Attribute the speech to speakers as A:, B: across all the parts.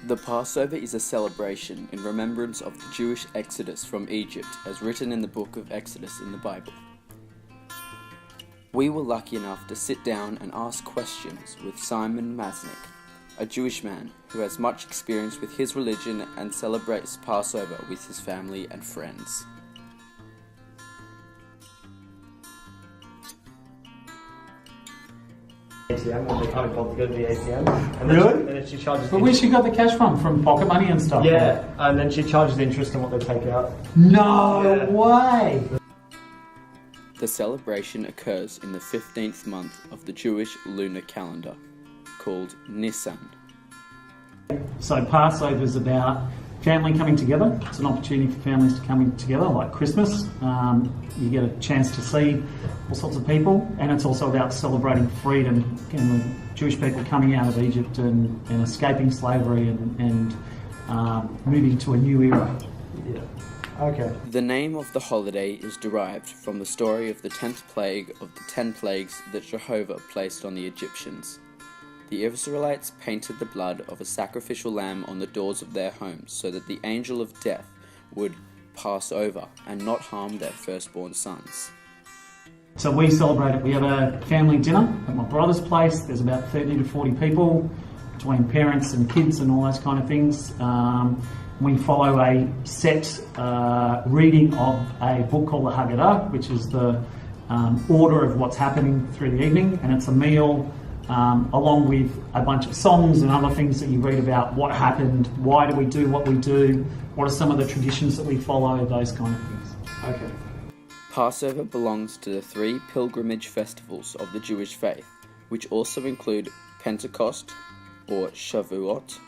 A: The Passover is a celebration in remembrance of the Jewish exodus from Egypt as written in the book of Exodus in the Bible. We were lucky enough to sit down and ask questions with Simon Masnick, a Jewish man who has much experience with his religion and celebrates Passover with his family and friends.
B: ATM when they can't bother to go to the ATM. And
C: Really?
B: And then she charges.
C: But where she got the cash from pocket money and stuff?
B: Yeah, and then she charges the interest on what they take out.
C: No way!
A: The celebration occurs in the 15th month of the Jewish lunar calendar, called Nisan.
C: So Passover is about family coming together. It's an opportunity for families to come together, like Christmas. You get a chance to see all sorts of people, and it's also about celebrating freedom and the Jewish people coming out of Egypt and escaping slavery and moving to a new era.
B: Yeah. Okay.
A: The name of the holiday is derived from the story of the 10th plague of the 10 plagues that Jehovah placed on the Egyptians. The Israelites painted the blood of a sacrificial lamb on the doors of their homes so that the angel of death would pass over and not harm their firstborn sons.
C: So we celebrate it. We have a family dinner at my brother's place. There's about 30 to 40 people between parents and kids and all those kind of things. We follow a set reading of a book called the Haggadah, which is the order of what's happening through the evening, and it's a meal along with a bunch of songs and other things that you read about what happened, why do we do what we do, what are some of the traditions that we follow, those kind of things.
B: Okay.
A: Passover belongs to the 3 pilgrimage festivals of the Jewish faith, which also include Pentecost, or Shavuot,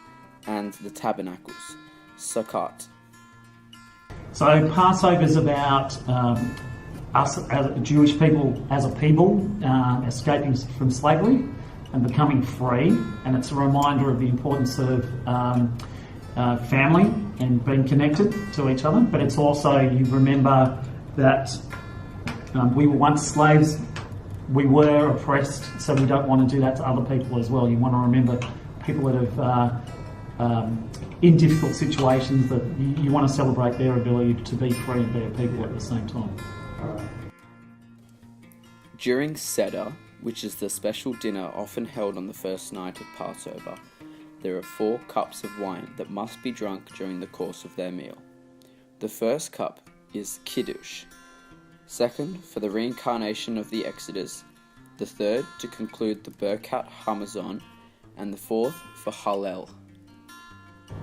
A: and the Tabernacles, Sukkot.
C: So Passover is about us as Jewish people, escaping from slavery and becoming free, and it's a reminder of the importance of family and being connected to each other. But it's also, you remember that we were once slaves, we were oppressed, so we don't want to do that to other people as well. You want to remember people that have in difficult situations, that you want to celebrate their ability to be free and be a people at the same time.
A: During Seder, which is the special dinner often held on the first night of Passover, there are 4 cups of wine that must be drunk during the course of their meal. The first cup is Kiddush, second for the reincarnation of the Exodus, the third to conclude the Birkat Hamazon, and the fourth for Hallel.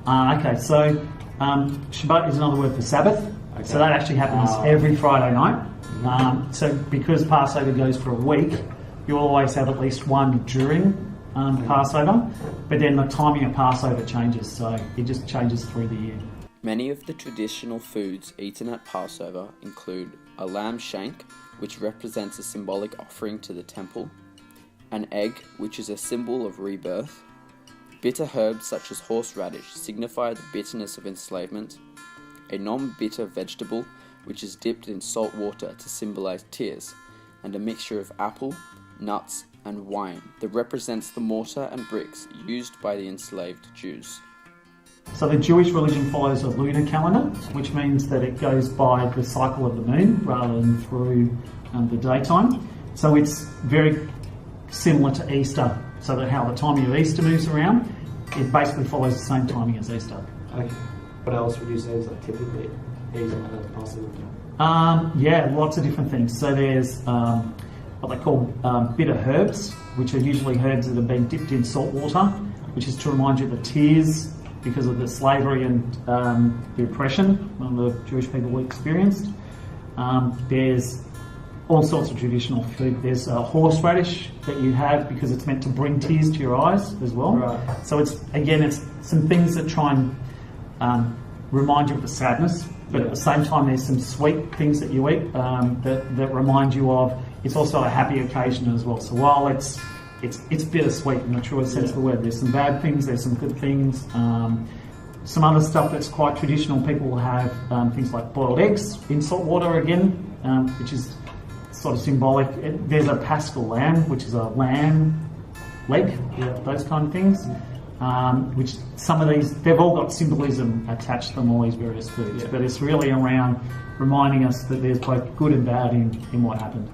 C: Okay, so Shabbat is another word for Sabbath, so that actually happens every Friday night. So because Passover goes for a week, you always have at least one during Passover, but then the timing of Passover changes, so it just changes through the year.
A: Many of the traditional foods eaten at Passover include a lamb shank, which represents a symbolic offering to the temple, an egg, which is a symbol of rebirth, bitter herbs such as horseradish signify the bitterness of enslavement, a non-bitter vegetable, which is dipped in salt water to symbolize tears, and a mixture of apple, nuts, and wine that represents the mortar and bricks used by the enslaved Jews.
C: So the Jewish religion follows a lunar calendar, which means that it goes by the cycle of the moon rather than through the daytime. So it's very similar to Easter, so that how the timing of Easter moves around, it basically follows the same timing as Easter.
B: Okay. What else would you say is like typically eaten at a Passover?
C: Yeah, lots of different things. So there's what they call bitter herbs, which are usually herbs that have been dipped in salt water, which is to remind you of the tears because of the slavery and the oppression the Jewish people experienced. There's all sorts of traditional food. There's horseradish that you have because it's meant to bring tears to your eyes as well.
B: Right.
C: So it's some things that try and remind you of the sadness, but at the same time there's some sweet things that you eat that remind you of, it's also a happy occasion as well. So while it's bittersweet in the truest sense of the word, there's some bad things, there's some good things. Some other stuff that's quite traditional, people will have things like boiled eggs in salt water again, which is sort of symbolic. There's a paschal lamb, which is a lamb leg, those kind of things. which some of these, they've all got symbolism attached to them, all these various foods.
B: Yeah.
C: But it's really around reminding us that there's both good and bad in what happened.